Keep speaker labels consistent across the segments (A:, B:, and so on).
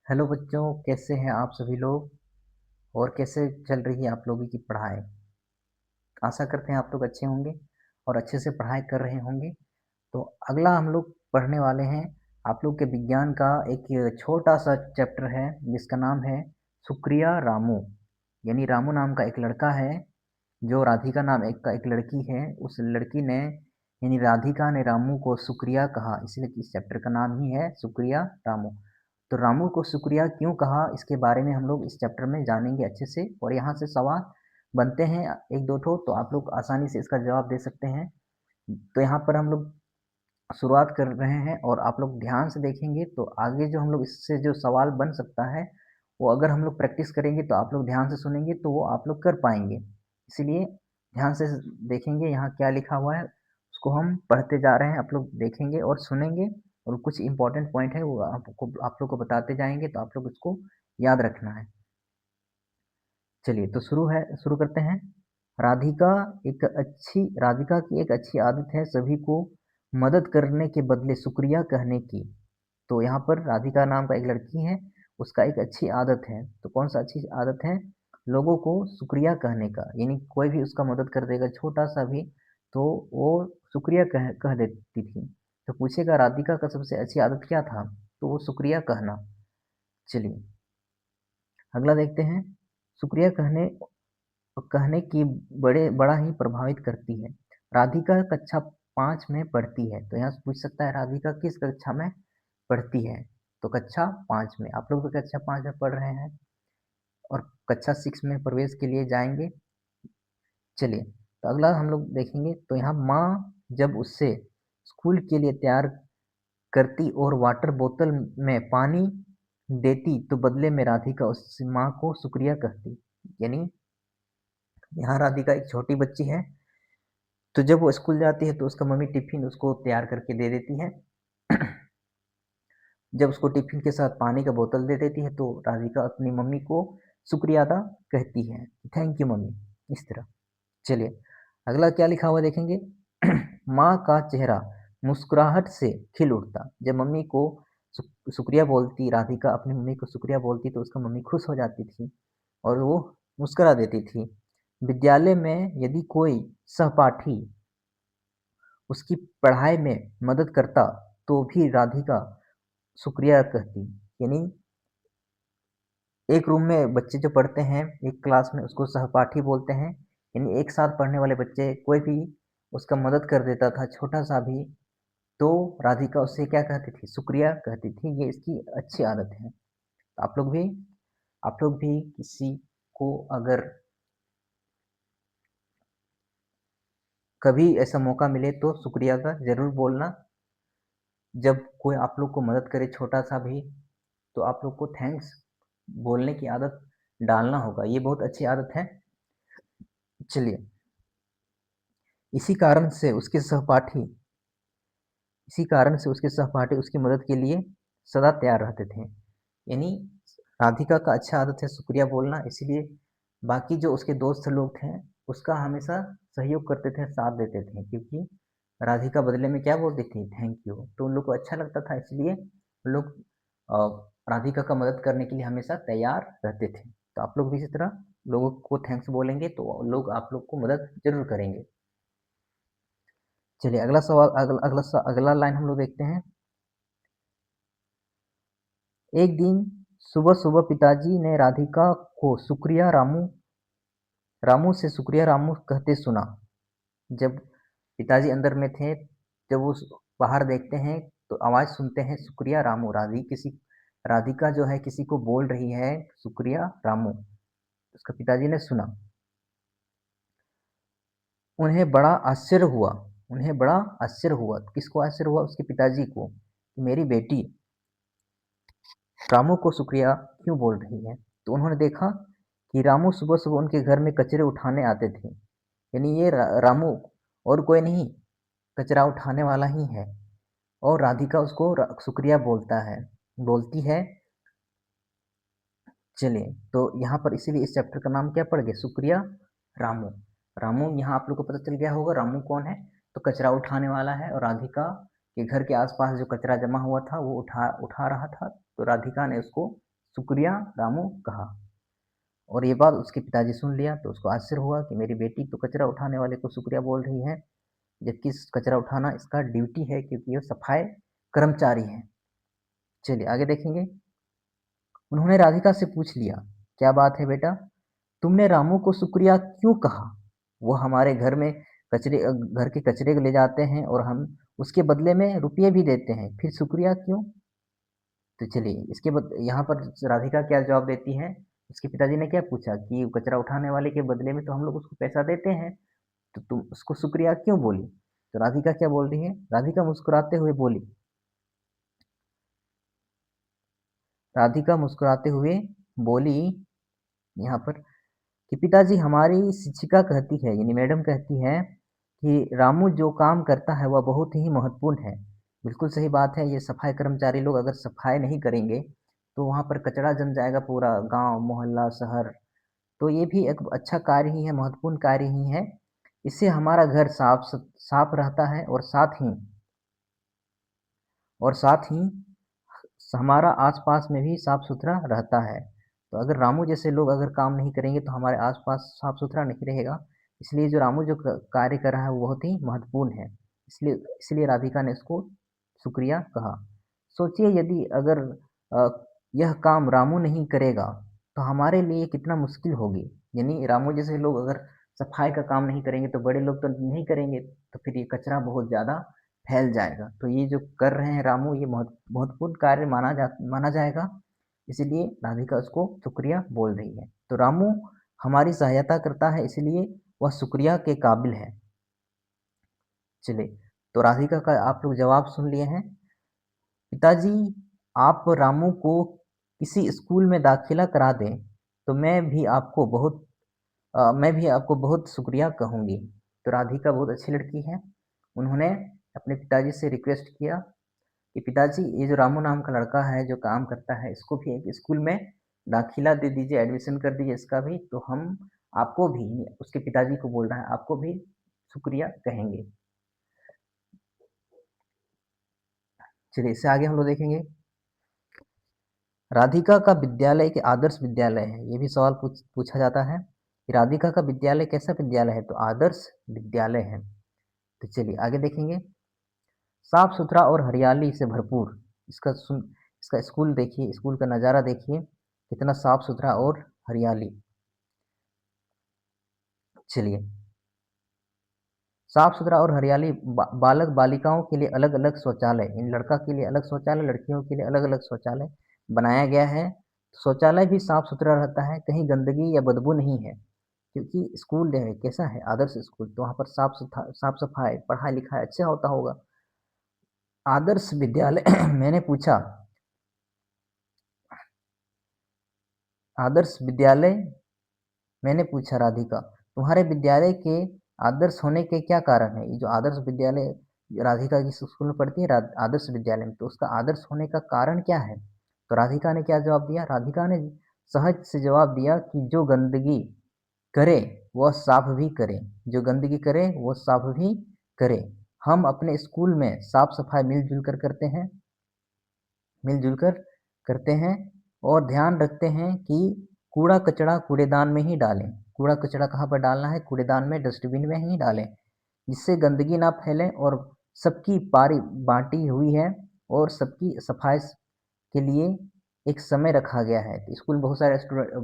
A: Hello बच्चों, कैसे हैं आप सभी लोग? और कैसे चल रही है आप लोगों की पढ़ाई? आशा करते हैं आप लोग अच्छे होंगे और अच्छे से पढ़ाई कर रहे होंगे। तो अगला हम लोग पढ़ने वाले हैं आप लोग के विज्ञान का एक छोटा सा चैप्टर है जिसका नाम है सुक्रिया रामू। यानी रामू नाम का एक लड़का है, जो राधिका नाम एक लड़की है। उस लड़की ने यानी राधिका ने रामू को शुक्रिया कहा, इसलिए इस चैप्टर का नाम ही है शुक्रिया रामू। तो रामू को शुक्रिया क्यों कहा, इसके बारे में हम लोग इस चैप्टर में जानेंगे अच्छे से। और यहाँ से सवाल बनते हैं एक दो ठो, तो आप लोग आसानी से इसका जवाब दे सकते हैं। तो यहाँ पर हम लोग शुरुआत कर रहे हैं और आप लोग ध्यान से देखेंगे तो आगे जो हम लोग इससे जो सवाल बन सकता है, वो अगर हम लोग प्रैक्टिस करेंगे तो आप लोग ध्यान से सुनेंगे तो वो आप लोग कर पाएंगे। इसलिए ध्यान से देखेंगे यहाँ क्या लिखा हुआ है, उसको हम पढ़ते जा रहे हैं। आप लोग देखेंगे और सुनेंगे और कुछ इंपॉर्टेंट पॉइंट है वो आप लोग को बताते जाएंगे, तो आप लोग उसको याद रखना है। चलिए तो शुरू करते हैं। राधिका की एक अच्छी आदत है सभी को मदद करने के बदले शुक्रिया कहने की। तो यहाँ पर राधिका नाम का एक लड़की है, उसका एक अच्छी आदत है। तो कौन सा अच्छी आदत है? लोगों को शुक्रिया कहने का। यानी कोई भी उसका मदद कर देगा छोटा सा भी, तो वो शुक्रिया कह देती थी। तो पूछेगा राधिका का सबसे अच्छी आदत क्या था, तो वो शुक्रिया कहना। चलिए अगला देखते हैं। शुक्रिया कहने की बड़ा ही प्रभावित करती है। राधिका कक्षा 5 में पढ़ती है। तो यहाँ से पूछ सकता है राधिका किस कक्षा में पढ़ती है? तो कक्षा 5 में। आप लोग तो कक्षा 5 में पढ़ रहे हैं और कक्षा 6 में प्रवेश के लिए जाएंगे। चलिए तो अगला हम लोग देखेंगे। तो यहाँ माँ जब उससे स्कूल के लिए तैयार करती और वाटर बोतल में पानी देती, तो बदले में राधिका उस माँ को शुक्रिया कहती। यानी यहाँ राधिका एक छोटी बच्ची है, तो जब वो स्कूल जाती है तो उसका मम्मी टिफिन उसको तैयार करके दे देती है। जब उसको टिफिन के साथ पानी का बोतल दे देती है, तो राधिका अपनी मम्मी को शुक्रिया अदा कहती है, थैंक यू मम्मी, इस तरह। चलिए अगला क्या लिखा हुआ देखेंगे। माँ का चेहरा मुस्कुराहट से खिल उठता। जब मम्मी को शुक्रिया बोलती, राधिका अपनी मम्मी को शुक्रिया बोलती, तो उसका मम्मी खुश हो जाती थी और वो मुस्कुरा देती थी। विद्यालय में यदि कोई सहपाठी उसकी पढ़ाई में मदद करता, तो भी राधिका शुक्रिया कहती। यानी एक रूम में बच्चे जो पढ़ते हैं एक क्लास में, उसको सहपाठी बोलते हैं। यानी एक साथ पढ़ने वाले बच्चे कोई भी उसका मदद कर देता था छोटा सा भी, तो राधिका उससे क्या कहती थी? शुक्रिया कहती थी। ये इसकी अच्छी आदत है। तो आप लोग भी किसी को अगर कभी ऐसा मौका मिले तो शुक्रिया का जरूर बोलना। जब कोई आप लोग को मदद करे छोटा सा भी, तो आप लोग को थैंक्स बोलने की आदत डालना होगा। ये बहुत अच्छी आदत है। चलिए इसी कारण से उसके सहपाठी उसकी मदद के लिए सदा तैयार रहते थे। यानी राधिका का अच्छा आदत है शुक्रिया बोलना, इसीलिए बाकी जो उसके दोस्त लोग थे उसका हमेशा सहयोग करते थे, साथ देते थे, क्योंकि राधिका बदले में क्या बोलती थी? Thank you. तो उन लोग को अच्छा लगता था, इसलिए उन लोग अ, राधिका का मदद करने के लिए हमेशा तैयार रहते थे। तो आप लोग भी इसी तरह लोगों को थैंक्स बोलेंगे तो लोग आप लोग को मदद जरूर करेंगे। चलिए अगला सवाल, अगला लाइन हम लोग देखते हैं। एक दिन सुबह सुबह पिताजी ने राधिका को रामू से शुक्रिया रामू कहते सुना। जब पिताजी अंदर में थे, जब वो बाहर देखते हैं तो आवाज सुनते हैं शुक्रिया रामू। राधिका जो है किसी को बोल रही है शुक्रिया रामू। उसका पिताजी ने सुना। उन्हें बड़ा आश्चर्य हुआ। किसको आश्चर्य हुआ? उसके पिताजी को, कि मेरी बेटी रामू को शुक्रिया क्यों बोल रही है। तो उन्होंने देखा कि रामू सुबह सुबह उनके घर में कचरे उठाने आते थे। यानी ये रामू और कोई नहीं, कचरा उठाने वाला ही है। और राधिका उसको शुक्रिया बोलती है। चलिए तो यहाँ पर इसीलिए इस चैप्टर का नाम क्या पड़ गया? शुक्रिया रामू। रामू यहाँ आप लोग को पता चल गया होगा रामू कौन है। तो कचरा उठाने वाला है, और राधिका के घर के आसपास जो कचरा जमा हुआ था वो उठा उठा रहा था। तो राधिका ने उसको शुक्रिया रामू कहा। और ये बात उसके पिताजी सुन लिया तो उसको आश्चर्य हुआ कि मेरी बेटी तो कचरा उठाने वाले को शुक्रिया बोल रही है, जबकि कचरा उठाना इसका ड्यूटी है क्योंकि ये सफाई कर्मचारी है। चलिए आगे देखेंगे। उन्होंने राधिका से पूछ लिया, क्या बात है बेटा, तुमने रामू को शुक्रिया क्यों कहा? वो हमारे घर के कचरे को ले जाते हैं और हम उसके बदले में रुपये भी देते हैं, फिर शुक्रिया क्यों? तो चलिए यहाँ पर राधिका क्या जवाब देती है। उसके पिताजी ने क्या पूछा कि कचरा उठाने वाले के बदले में तो हम लोग उसको पैसा देते हैं, तो तुम उसको शुक्रिया क्यों बोली? तो राधिका क्या बोल रही है, राधिका मुस्कुराते हुए बोली, राधिका मुस्कुराते हुए बोली यहाँ पर कि पिताजी, हमारी शिक्षिका कहती है, यानी मैडम कहती है कि रामू जो काम करता है वह बहुत ही महत्वपूर्ण है। बिल्कुल सही बात है। ये सफाई कर्मचारी लोग अगर सफाई नहीं करेंगे तो वहाँ पर कचरा जम जाएगा, पूरा गांव मोहल्ला शहर। तो ये भी एक अच्छा कार्य ही है, महत्वपूर्ण कार्य ही है। इससे हमारा घर साफ रहता है और साथ ही हमारा आसपास में भी साफ सुथरा रहता है। तो अगर रामू जैसे लोग अगर काम नहीं करेंगे तो हमारे आसपास साफ सुथरा नहीं रहेगा। इसलिए जो रामू जो कार्य कर रहा है वो बहुत ही महत्वपूर्ण है। इसलिए इसलिए राधिका ने इसको शुक्रिया कहा। सोचिए यदि अगर अ, यह काम रामू नहीं करेगा तो हमारे लिए कितना मुश्किल होगी। यानी रामू जैसे लोग अगर सफाई का काम नहीं करेंगे तो बड़े लोग तो नहीं करेंगे, तो फिर ये कचरा बहुत ज़्यादा फैल जाएगा। तो ये जो कर रहे हैं रामू, ये महत्वपूर्ण कार्य माना जाएगा। इसीलिए राधिका उसको शुक्रिया बोल रही है। तो रामू हमारी सहायता करता है, इसलिए वह शुक्रिया के काबिल है। चलिए, तो राधिका का आप लोग जवाब सुन लिए हैं। पिताजी, आप रामू को किसी स्कूल में दाखिला करा दें तो मैं भी आपको बहुत शुक्रिया कहूँगी। तो राधिका बहुत अच्छी लड़की है। उन्होंने अपने पिताजी से रिक्वेस्ट किया कि पिताजी, ये जो रामू नाम का लड़का है जो काम करता है, इसको भी एक स्कूल में दाखिला दे दीजिए, एडमिशन कर दीजिए इसका भी, तो हम आपको भी, उसके पिताजी को बोल रहा है, आपको भी शुक्रिया कहेंगे। चलिए इससे आगे हम लोग देखेंगे। राधिका का विद्यालय के आदर्श विद्यालय है, ये भी सवाल पूछा जाता है कि राधिका का विद्यालय कैसा विद्यालय है? तो आदर्श विद्यालय है। तो चलिए आगे देखेंगे। साफ सुथरा और हरियाली से भरपूर, इसका स्कूल देखिए, स्कूल का नज़ारा देखिए, कितना साफ सुथरा और हरियाली। चलिए, साफ सुथरा और हरियाली, बालक बालिकाओं के लिए अलग अलग शौचालय, इन लड़का के लिए अलग शौचालय, लड़कियों के लिए अलग अलग शौचालय बनाया गया है। शौचालय भी साफ सुथरा रहता है, कहीं गंदगी या बदबू नहीं है, क्योंकि स्कूल जो है कैसा है, आदर्श स्कूल, तो वहाँ पर साफ सफाई पढ़ाई लिखाई अच्छा होता होगा। आदर्श विद्यालय मैंने पूछा, आदर्श विद्यालय मैंने पूछा राधिका, तुम्हारे विद्यालय के आदर्श होने के क्या कारण है? ये जो आदर्श विद्यालय राधिका की स्कूल में पढ़ती है, आदर्श विद्यालय में, तो उसका आदर्श होने का कारण क्या है? तो राधिका ने क्या जवाब दिया? राधिका ने सहज से जवाब दिया कि जो गंदगी करे वह साफ भी करे, जो गंदगी करे वो साफ भी करे। हम अपने स्कूल में साफ सफाई मिलजुल कर करते हैं और ध्यान रखते हैं कि कूड़ा कचरा कूड़ेदान में ही डालें। कूड़ा कचरा कहाँ पर डालना है? कूड़ेदान में, डस्टबिन में ही डालें, जिससे गंदगी ना फैले। और सबकी पारी बांटी हुई है और सबकी सफाई के लिए एक समय रखा गया है। तो स्कूल में बहुत सारे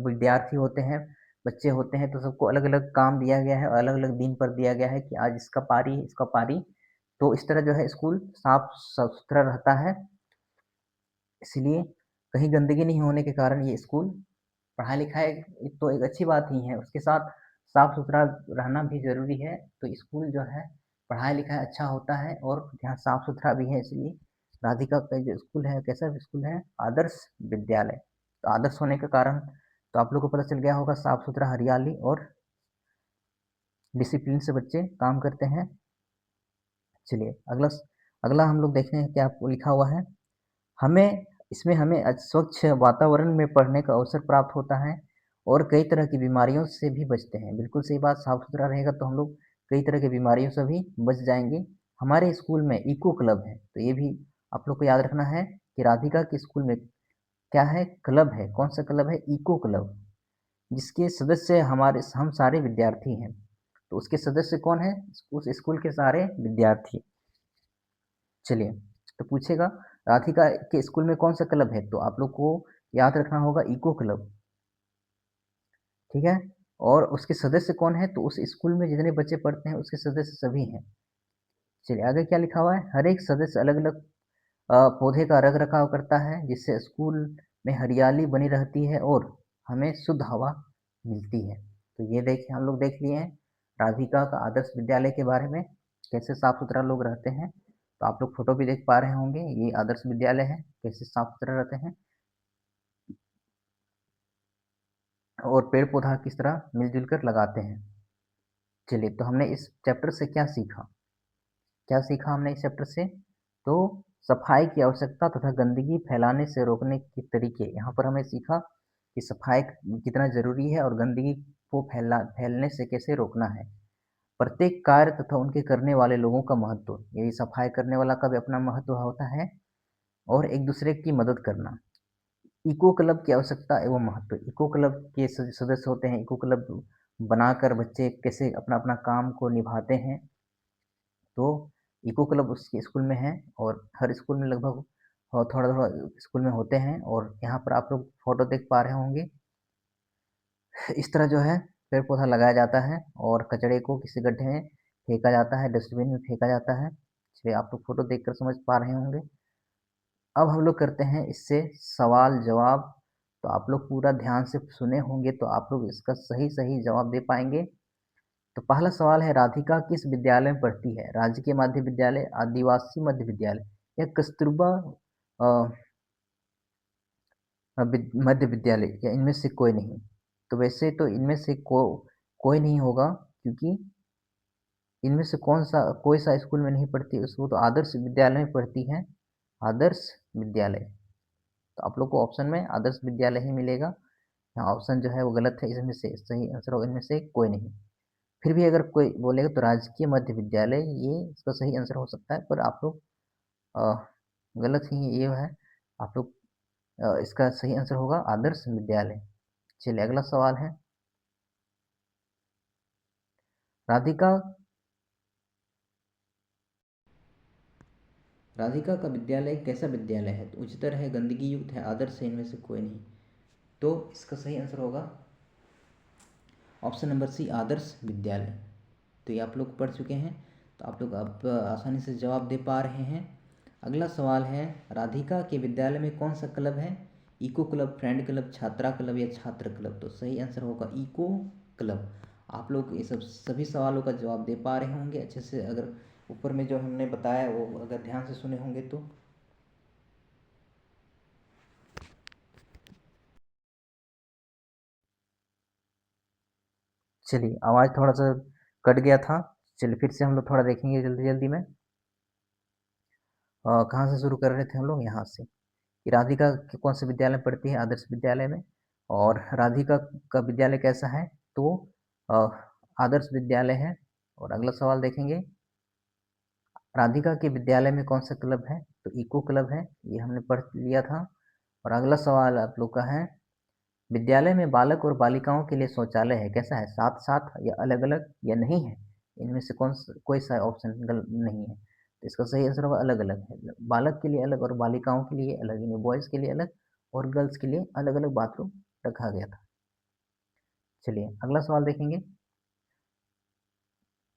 A: विद्यार्थी होते हैं, बच्चे होते हैं, तो सबको अलग अलग काम दिया गया है और अलग अलग दिन पर दिया गया है कि आज इसका पारी, इसका पारी। तो इस तरह जो है स्कूल साफ सुथरा रहता है। इसलिए कहीं गंदगी नहीं होने के कारण ये स्कूल, पढ़ाई लिखाई तो एक अच्छी बात ही है, उसके साथ साफ सुथरा रहना भी ज़रूरी है। तो स्कूल जो है पढ़ाई लिखाई अच्छा होता है और यहाँ साफ सुथरा भी है। इसलिए राधिका का जो स्कूल है कैसा स्कूल है? आदर्श विद्यालय। तो आदर्श होने के कारण तो आप लोग को पता चल गया होगा, साफ सुथरा, हरियाली और डिसिप्लिन से बच्चे काम करते हैं। चलिए अगला अगला हम लोग देखते हैं क्या लिखा हुआ है। हमें स्वच्छ वातावरण में पढ़ने का अवसर प्राप्त होता है और कई तरह की बीमारियों से भी बचते हैं। बिल्कुल सही बात, साफ सुथरा रहेगा तो हम लोग कई तरह की बीमारियों से भी बच जाएंगे। हमारे स्कूल में इको क्लब है, तो ये भी आप लोग को याद रखना है कि राधिका के स्कूल में क्या है? क्लब है। कौन सा क्लब है? इको क्लब, जिसके सदस्य हम सारे विद्यार्थी हैं। तो उसके सदस्य कौन है? उस स्कूल के सारे विद्यार्थी। चलिए, तो पूछेगा राधिका के स्कूल में कौन सा क्लब है? तो आप लोग को याद रखना होगा इको क्लब, ठीक है। और उसके सदस्य कौन है? तो उस स्कूल में जितने बच्चे पढ़ते हैं उसके सदस्य सभी हैं। चलिए, आगे क्या लिखा हुआ है? हर एक सदस्य अलग अलग पौधे का रख रखाव करता है, जिससे स्कूल में हरियाली बनी रहती है और हमें शुद्ध हवा मिलती है। तो ये देखिए, हम लोग देख लिए हैं राधिका का आदर्श विद्यालय के बारे में, कैसे साफ सुथरा लोग रहते हैं। तो आप लोग फोटो भी देख पा रहे होंगे, ये आदर्श विद्यालय है, कैसे साफ सुथरा रहते हैं और पेड़ पौधा किस तरह मिलजुल कर लगाते हैं। चलिए, तो हमने इस चैप्टर से क्या सीखा? क्या सीखा हमने इस चैप्टर से? तो सफाई की आवश्यकता तथा गंदगी फैलाने से रोकने के तरीके। यहाँ पर हमें सीखा कि सफाई कितना जरूरी है और गंदगी को फैलने से कैसे रोकना है। प्रत्येक कार्य तथा उनके करने वाले लोगों का महत्व, यही सफाई करने वाला का भी अपना महत्व होता है, और एक दूसरे की मदद करना। इको क्लब की आवश्यकता एवं महत्व। इको क्लब के सदस्य होते हैं, इको क्लब बनाकर बच्चे कैसे अपना अपना काम को निभाते हैं। तो इको क्लब उसके स्कूल में है, और हर स्कूल में लगभग थोड़ा थोड़ा स्कूल में होते हैं। और यहाँ पर आप लोग फोटो देख पा रहे होंगे, इस तरह जो है पेड़ पौधा लगाया जाता है और कचड़े को किसी गड्ढे में फेंका जाता है, डस्टबिन में फेंका जाता है। चलिए, आप लोग फोटो देखकर समझ पा रहे होंगे। अब हम लोग करते हैं इससे सवाल जवाब। तो आप लोग पूरा ध्यान से सुने होंगे, तो आप लोग इसका सही सही जवाब दे पाएंगे। तो पहला सवाल है, राधिका किस विद्यालय में पढ़ती है? राजकीय मध्य विद्यालय, आदिवासी मध्य विद्यालय या कस्तूरबा अ, मध्य विद्यालय, या इनमें से कोई नहीं? तो वैसे तो इनमें से कोई नहीं होगा, क्योंकि इनमें से कौन सा कोई सा स्कूल में नहीं पढ़ती, उसको तो आदर्श विद्यालय में पढ़ती है। आदर्श विद्यालय। तो आप लोग को ऑप्शन में आदर्श विद्यालय ही मिलेगा। यहाँ ऑप्शन जो है वो गलत है, इसमें से सही आंसर होगा इनमें से कोई नहीं। फिर भी अगर कोई बोलेगा तो राजकीय मध्य विद्यालय ये इसका सही आंसर हो सकता है, पर आप लोग अ, गलत ही ये है। आप लोग इसका सही आंसर होगा आदर्श विद्यालय। चलिए, अगला सवाल है, राधिका राधिका का विद्यालय कैसा विद्यालय है? तो उच्चतर है, गंदगी युक्त है, आदर्श है, इनमें से कोई नहीं। तो इसका सही आंसर होगा option number C, Adarsh Vidyalaya. तो ये आप लोग पढ़ चुके हैं, तो आप लोग अब आसानी से जवाब दे पा रहे हैं। अगला सवाल है, राधिका के विद्यालय में कौन सा क्लब है? इको क्लब, फ्रेंड क्लब, छात्रा क्लब या छात्र क्लब? तो सही आंसर होगा इको क्लब। आप लोग ये सब सभी सवालों का जवाब दे पा रहे होंगे अच्छे से, अगर ऊपर में जो हमने बताया वो अगर ध्यान से सुने होंगे तो। चलिए, आवाज़ थोड़ा सा कट गया था। चलिए, फिर से हम लोग थोड़ा देखेंगे जल्दी जल्दी में। कहाँ से शुरू कर रहे थे हम लोग? यहाँ से, कि राधिका कौन से विद्यालय में पढ़ती है? आदर्श विद्यालय में। और राधिका का विद्यालय कैसा है? तो अ, आदर्श विद्यालय है। और अगला सवाल देखेंगे, राधिका के विद्यालय में कौन सा क्लब है? तो इको क्लब है, ये हमने पढ़ लिया था। और अगला सवाल आप लोग का है, विद्यालय में बालक और बालिकाओं के लिए शौचालय है, कैसा है? साथ साथ या अलग अलग या नहीं है? इनमें से कोई सा ऑप्शन गलत नहीं है? तो इसका सही आंसर होगा अलग अलग है। बालक के लिए अलग और बालिकाओं के लिए अलग, यानी बॉयज़ के लिए अलग और गर्ल्स के लिए अलग अलग बाथरूम रखा गया था। चलिए, अगला सवाल देखेंगे,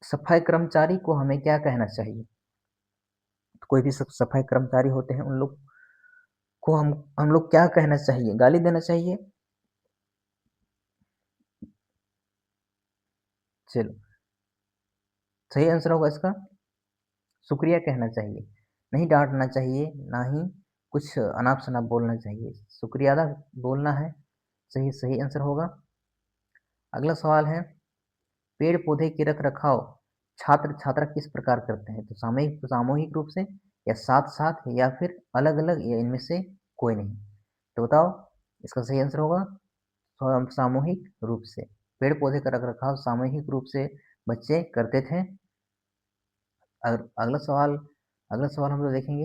A: सफाई कर्मचारी को हमें क्या कहना चाहिए? तो कोई भी सफाई कर्मचारी होते हैं, उन लोग को हम लोग क्या कहना चाहिए? गाली देना चाहिए? चलो, सही आंसर होगा इसका शुक्रिया कहना चाहिए। नहीं डांटना चाहिए, ना ही कुछ अनाप शनाप बोलना चाहिए, शुक्रिया अदा बोलना है। सही सही आंसर होगा। अगला सवाल है, पेड़ पौधे के रख रखाव छात्र छात्रा किस प्रकार करते हैं? तो सामूहिक सामूहिक रूप से या साथ साथ या फिर अलग अलग या इनमें से कोई नहीं? तो बताओ, इसका सही आंसर होगा सामूहिक रूप से। पेड़ पौधे का रख रखाव सामूहिक रूप से बच्चे करते थे। अगला सवाल हम लोग देखेंगे,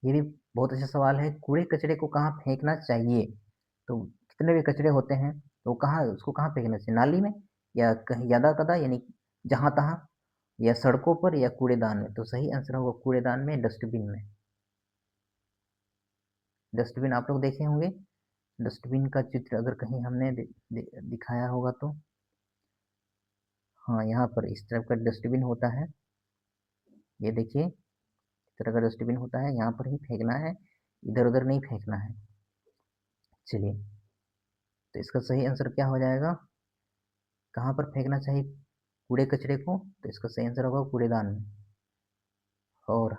A: ये भी बहुत अच्छा सवाल है, कूड़े-कचरे को कहाँ फेंकना चाहिए? तो कितने भी कचरे होते हैं, तो कहाँ उसको कहाँ फेंकना चाहिए? नाली में या कहीं यदा-कदा यानी जहाँ-तहाँ या सड़कों पर या कूड़ेदान में? तो सही आंसर होगा कूड़ेदान में, डस्टबिन में। डस्टबिन आप लोग देखे होंगे, डस्टबिन का चित्र अगर कहीं हमने दिखाया होगा तो हाँ, यहाँ पर इस तरह का डस्टबिन होता है, ये देखिए, इस तरह का डस्टबिन होता है, यहाँ पर ही फेंकना है, इधर-उधर नहीं फेंकना है। चलिए, तो इसका सही आंसर क्या हो जाएगा? कहाँ पर फेंकना चाहिए कूड़े-कचरे को? तो इसका सही आंसर होगा कूड़ेदान में। और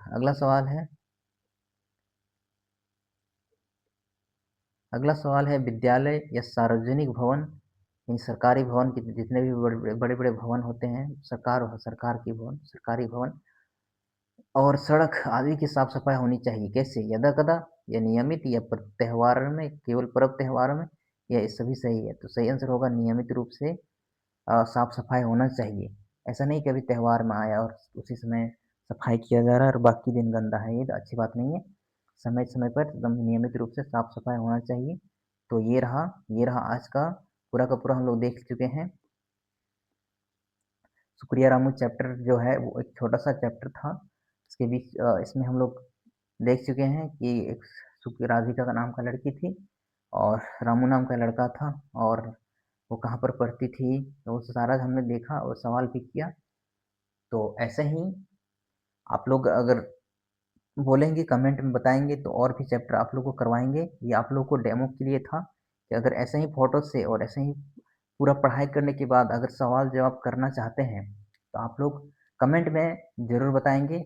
A: अगला सवाल है विद्यालय या सार्वजनिक भवन, इन सरकारी भवन के जितने भी बड़े-बड़े भवन होते हैं, सरकार की भवन, सरकारी भवन और सड़क आदि की साफ-सफाई होनी चाहिए। कैसे? यदा-कदा या नियमित या त्योहार में, केवल पर्व त्योहारों में या ये सभी सही है? तो सही आंसर होगा नियमित रूप से साफ-सफाई होना चाहिए। ऐसा नहीं कि अभी त्योहार में आया और उसी समय सफाई किया जा रहा है और बाकी दिन गंदा है, ये तो अच्छी बात नहीं है। समय-समय पर एकदम नियमित रूप से साफ-सफाई होना चाहिए। तो ये रहा आज का पूरा का पूरा हम लोग देख चुके हैं। शुक्रिया रामू चैप्टर जो है वो एक छोटा-सा चैप्टर था। इसके बीच इसमें हम लोग देख चुके हैं कि एक राधिका का नाम का लड़की थी और रामू नाम का लड़का था और वो कहाँ पर पढ़ती थी, तो वो सारा हमने देखा और सवाल भी किया। तो ऐसे ही आप लोग अगर बोलेंगे, कमेंट में बताएँगे तो और भी चैप्टर आप लोग को करवाएँगे। ये आप लोग को डेमो के लिए था कि अगर ऐसे ही फ़ोटो से और ऐसे ही पूरा पढ़ाई करने के बाद अगर सवाल-जवाब करना चाहते हैं, तो आप लोग कमेंट में ज़रूर बताएँगे,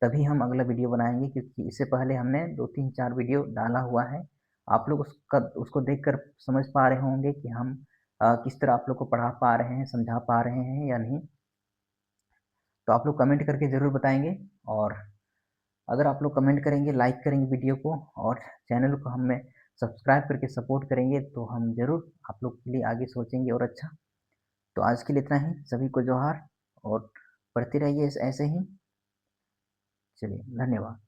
A: तभी हम अगला वीडियो बनाएँगे क्योंकि इससे पहले हमने 2, 3, 4 वीडियो डाला हुआ है। आप लोग उसको देखकर समझ पा रहे होंगे कि हम किस तरह आप लोग को पढ़ा पा रहे हैं, समझा पा रहे हैं या नहीं। तो आप लोग कमेंट करके ज़रूर बताएँगे और अगर आप लोग कमेंट करेंगे, लाइक करेंगे वीडियो को और चैनल को हमें सब्सक्राइब करके सपोर्ट करेंगे, तो हम ज़रूर आप लोग के लिए आगे सोचेंगे और अच्छा। तो आज के लिए इतना ही, सभी को जोहार और पढ़ते रहिए ऐसे ही। चलिए, धन्यवाद।